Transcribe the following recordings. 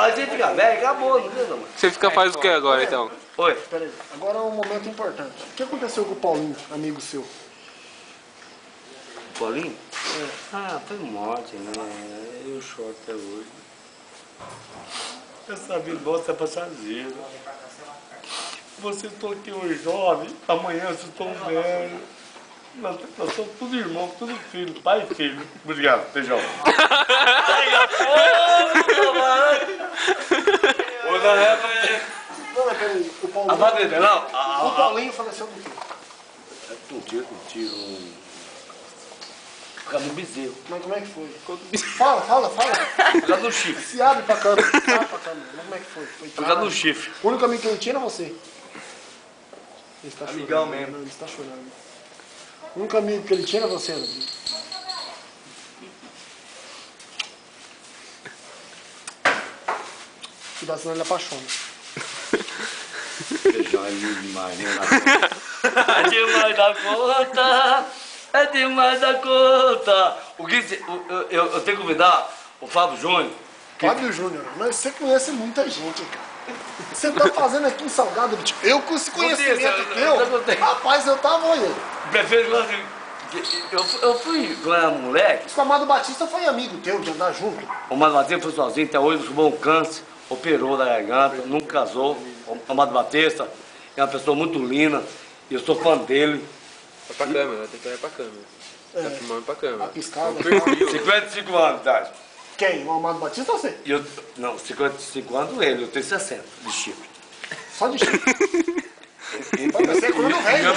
A gente fica velho, acabou, não precisa mais. Você faz o que agora, então? Oi. Peraí, agora é um momento importante. O que aconteceu com o Paulinho, amigo seu? Paulinho? Ah, foi morte, né? Eu choro até hoje. Essa vida volta é passageira. Vocês estão aqui hoje jovem, amanhã vocês estão velhos. Nós somos tudo irmão, tudo filho, pai e filho. Obrigado, beijão. Não, mas peraí, o Paulinho... A madre não? O Paulinho faleceu do quê? Um tiro. Ficar no bezerro. Mas como é que foi? Fala. Ficar no chifre. Se abre pra câmera, Mas como é que foi? Ficar no chifre. O único amigo que ele tinha era você. Ele está Amigão chorando, mesmo. Não, ele está chorando. O único amigo que ele tinha era você, né? Cuidado, senão ele apaixona. Feijão é lindo demais, né? É demais da conta. É demais da conta. Eu tenho que convidar o Fábio Júnior. Fábio Júnior, mas você conhece muita gente, cara. Você tá fazendo aqui um salgado do tipo. Eu com esse conhecimento teu, rapaz, eu tava olhando. Prefeito, eu fui quando era moleque. O Amado Batista foi amigo teu de andar junto. O Amado Batista foi sozinho, até hoje tomou um câncer, operou da garganta, nunca casou. O Amado Batista é uma pessoa muito linda e eu sou fã dele. Vai pra câmera, tem que olhar pra câmera. Tá filmando pra A câmera. piscada. 55 anos de idade. Quem? O Amado Batista ou você? Não, 55 anos ele, eu tenho 60 de chifre. Só de chifre. Você é quando velho.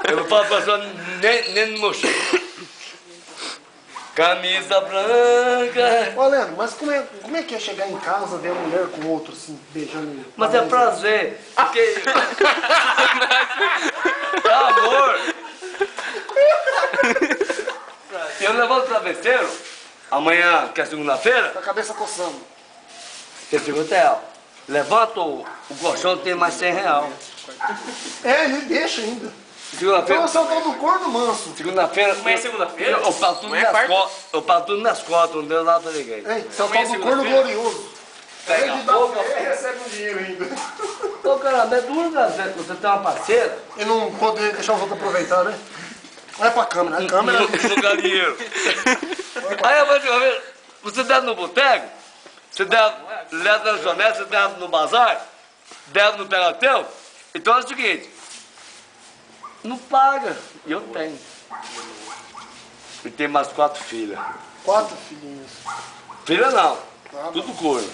Eu não faço pessoa nem no meu chifre. Camisa branca. Ô, Leandro, mas como é que é chegar em casa, ver a mulher com outro, assim, beijando... Mas é prazer. Porque... É amor. Eu levanto o travesseiro, amanhã, que é segunda-feira, Com a cabeça coçando. tem 50 reais. Levanto o colchão, tem mais 100 reais. É, ele deixa ainda. Segunda-feira. Então você é o tal do corno manso. Segunda-feira. Amanhã é segunda-feira? Eu falo tudo Amanhã é nas quarta? costas. Eu falo tudo nas costas, não deu nada pra ninguém. Hein? Você é o Amanhã tal é do corno segunda-feira? glorioso. Pega Ele a dá boca. e recebe um dinheiro ainda. Ô, caramba, é duro, cara, você tem uma parceira. E não poder deixar os outros aproveitar, né? Olha pra câmera, a câmera... Não ganha dinheiro. Aí eu vou te ver, você deve no boteco, você deve na lanchonete, você deve no bazar, deve no Pegateu. Então é o seguinte, não paga, e eu tenho. E tem mais 4 filhas. 4 filhinhos. Filha não, Tá, tudo corno.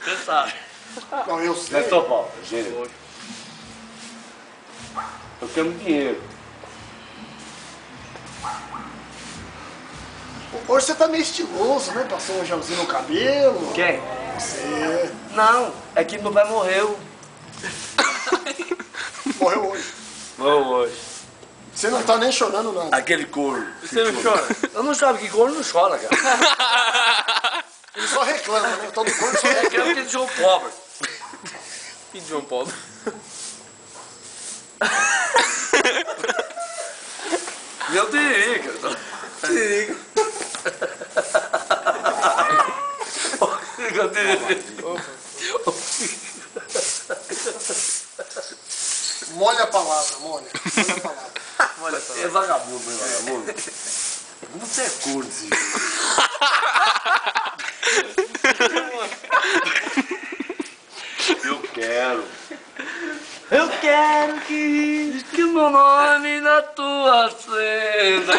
Você sabe. Não, eu sei. Mas São Paulo, gente. Eu quero dinheiro. Hoje você tá meio estiloso, né? Passou um gelzinho no cabelo. Quem? Você Não, é que meu pai morreu. morreu hoje. Morreu hoje. Você não tá nem chorando nada. Aquele corno. Você não chora? Eu não choro, porque corno não chora, cara. Ele só reclama, né? O tal do corno só É reclama. que eu que sou pobre. E João Paulo? Meu Tirica. Tirica. Molha a palavra, molha. Molha a palavra. É vagabundo, meu vagabundo. Você é corno, esse Eu quero. Eu quero que o meu nome na tua cena.